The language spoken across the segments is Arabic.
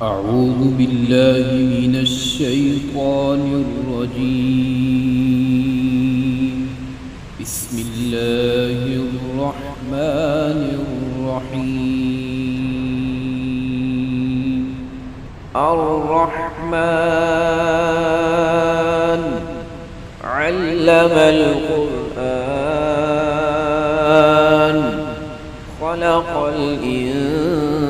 أعوذ بالله من الشيطان الرجيم. بسم الله الرحمن الرحيم. الرحمن علم القرآن خلق الإنسان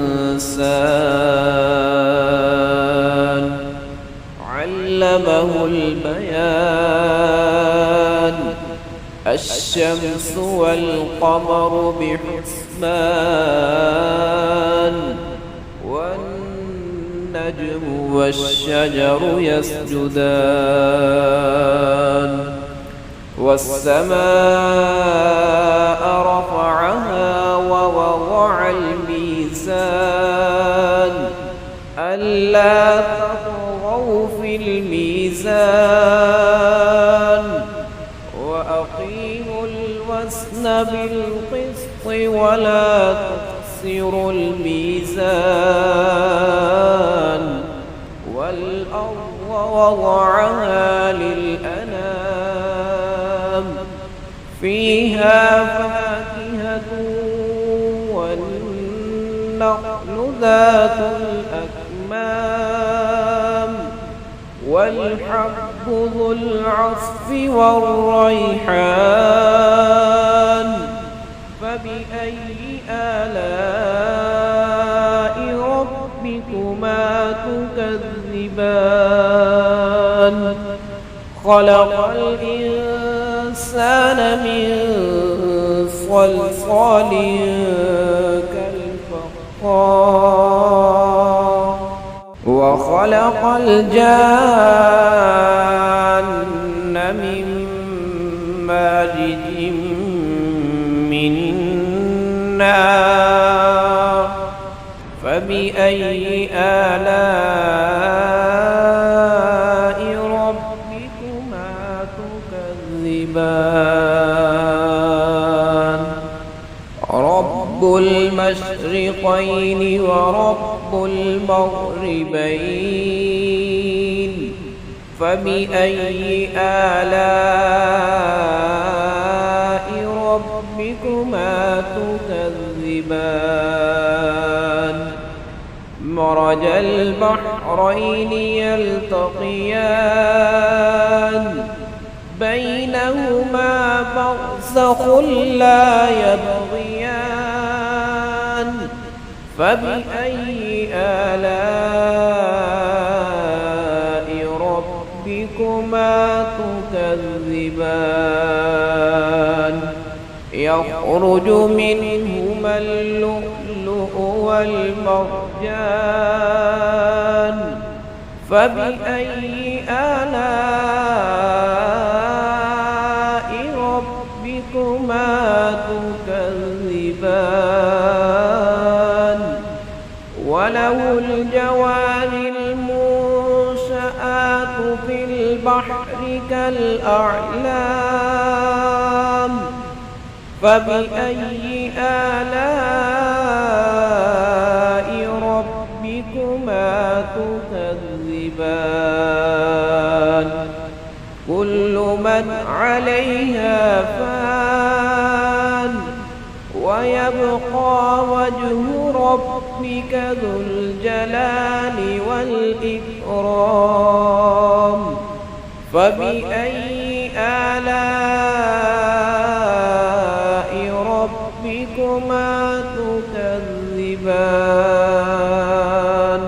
علمه البيان الشمس والقمر بحسبان والنجم والشجر يسجدان والسماء رفعها ووضع الميزان ألا تطغوا في الميزان وأقيموا الوزن بالقسط ولا تخسروا الميزان والأرض وضعها للأنام فيها فاكهة والنخل ذات الأكمام والحب ذو العصف والريحان فبأي آلاء ربكما تكذبان خلق الإنسان من صلصال كالفخار وخلق الجان من مارج من نار فبأي آلاء ربكما تكذبان رب المشرقين ورب المغربين فبأي آلاء ربكما تكذبان مرج البحرين يلتقيان بينهما برزخ لا يبغيان فبأي آلاء ربكما تكذبان يخرج منهما اللؤلؤ والمرجان فبأي آلاء ربكما تكذبان وله الجوار المنشآت في البحر كالأعلام فبأي آلاء ربكما تكذبان كل من عليها فان ويبقى وجه ربك ذو الجلال والإكرام فبأي آلاء ربكما تكذبان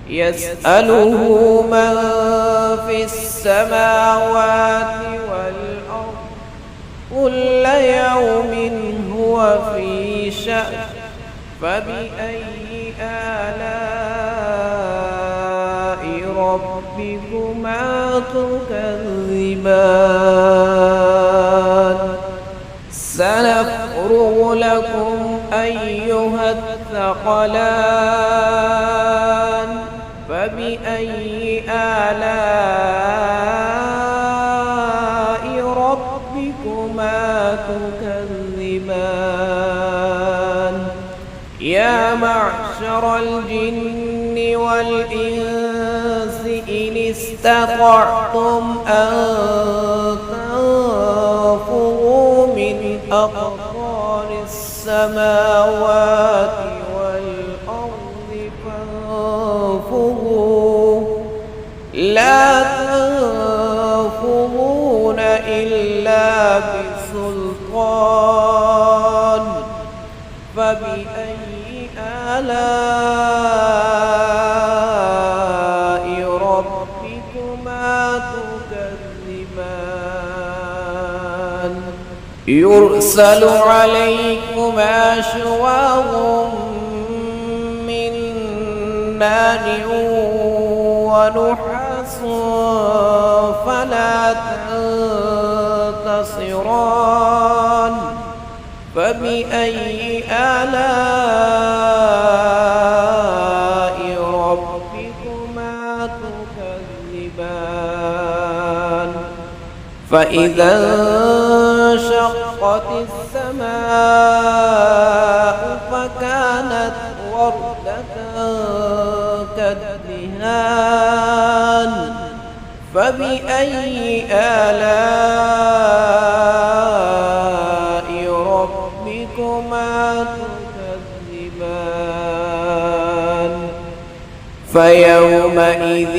يسأله من في السماوات والأرض كل يوم هو في شأن فبأي آلاء ربكما تكذبان سنفرغ لكم أيها الثقلان فبأي آلاء ربكما تكذبان يا معشر الجن والإنس إن استطعتم أن تنفذوا من أقطار السماوات والأرض فانفذوا لا تنفذون إلا بسلطان فبأي آلاء ربكما تكذبان يرسل عليكما شواظ من نار ونحاس فلا تنتصران فبأي آلاء ربكما تكذبان فإذا انشقت السماء فكانت وردة كالدهان فبأي آلاء ربكما تكذبان فيومئذ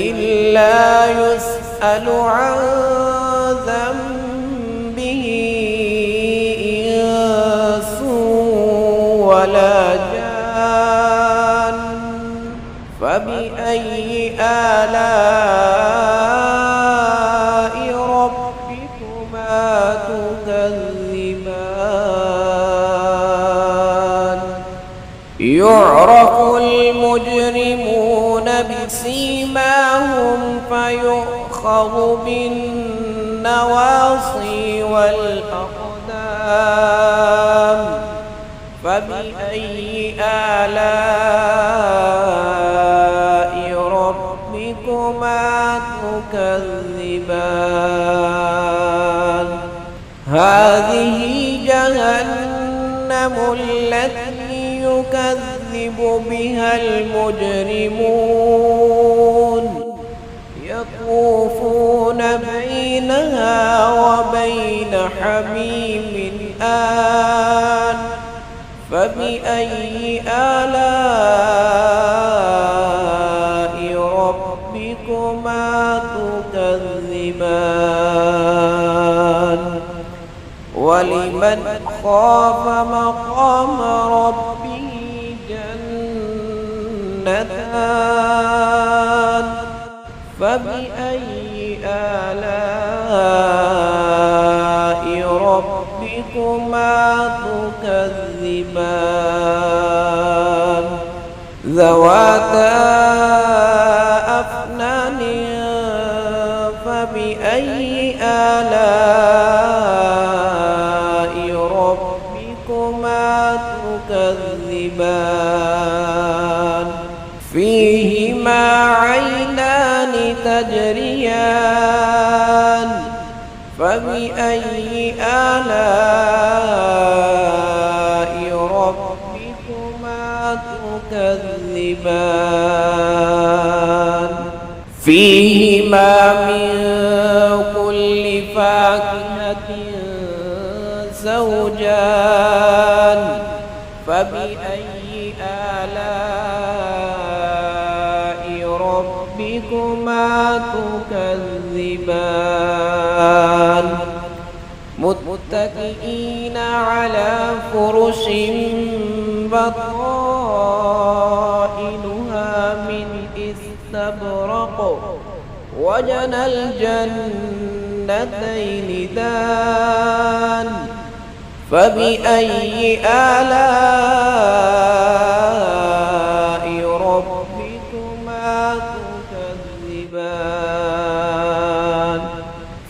لا يسأل عن ذنبه إنس ولا جان فبأي آلاء ربكما تكذبان يعرف المجرمون بسيماهم فيؤخذ بالنواصي والأقدام فبأي آلاء ربكما تكذبان هذه جهنم التي يكذب بها المجرمون يطوفون بينها وبين حميم آن فبأي آلاء ربكما تكذبان ولمن خاف مقام ربه جنتان فبأي آلاء ربكما تكذبان ذواتا أفنان فبأي آلاء ربكما تكذبان فيهما عينان تجريان فبأي آلاء ربكما تكذبان فيهما من كل فاكهة زوجان فبأي آلاء ربكما تكذبان متكئين على فرش بطائنها من استبرق وجنى الجنتين دان فبأي آلاء ربكما تكذبان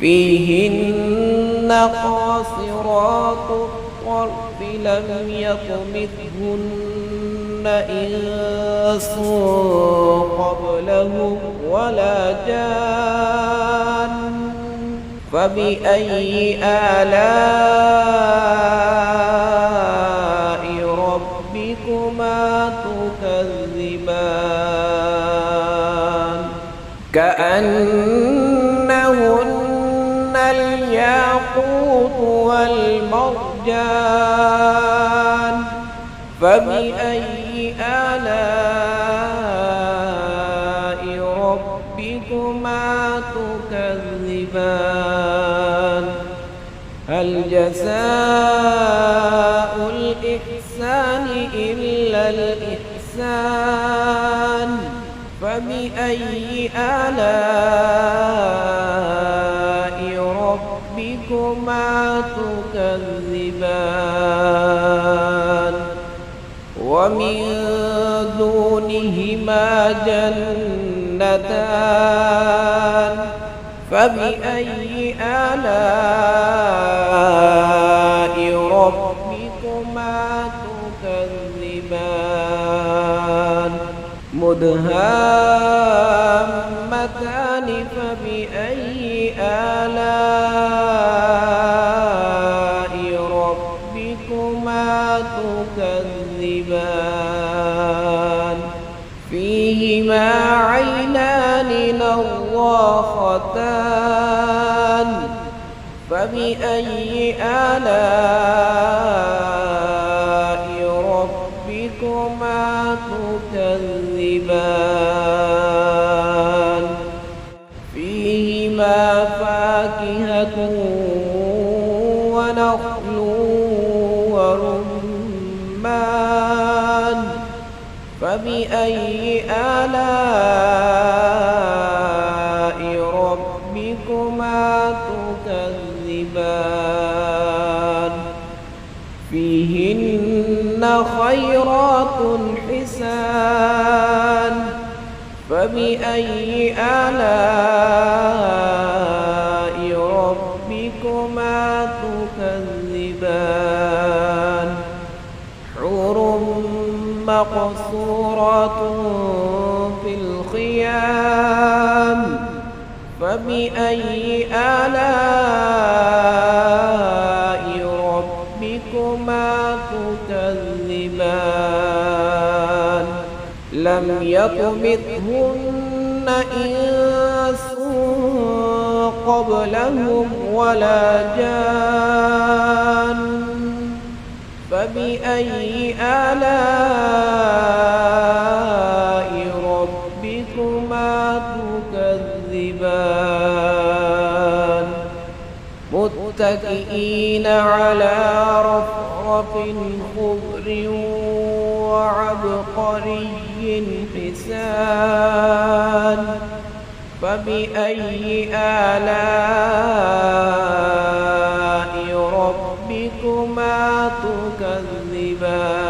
فيهن قاصرات الطرف لم يطمثهن إنس قبلهم ولا جان فبأي آلاء ربكما تكذبان كأنهن الياقوت والمرجان فبأي آلاء ربكما تكذبان هل جزاء الإحسان إلا الإحسان فبأي آلاء ربكما تكذبان ومن دونهما جنتان فبأي آلاء ربكما تكذبان مدهامتان فبأي آلاء ربكما تكذبان فيهما عينان نضاختان فبأي آلاء ربكما تكذبان فيهما فاكهة ونخل ورمان فبأي آلاء ربكما تكذبان فيهن خيرات حسان فبأي آلاء ربكما تكذبان حور مقصورات في الخيام فبأي آلاء ربكما تكذبان لم يطمثهن إنس قبلهم ولا جان فبأي آلاء ربكما تكذبان متكئين على رفرف خضر وعبقري حسان فبأي آلاء ربكما تكذبان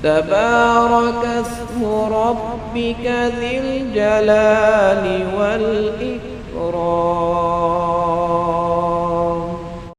تبارك اسم ربك ذي الجلال والإكرام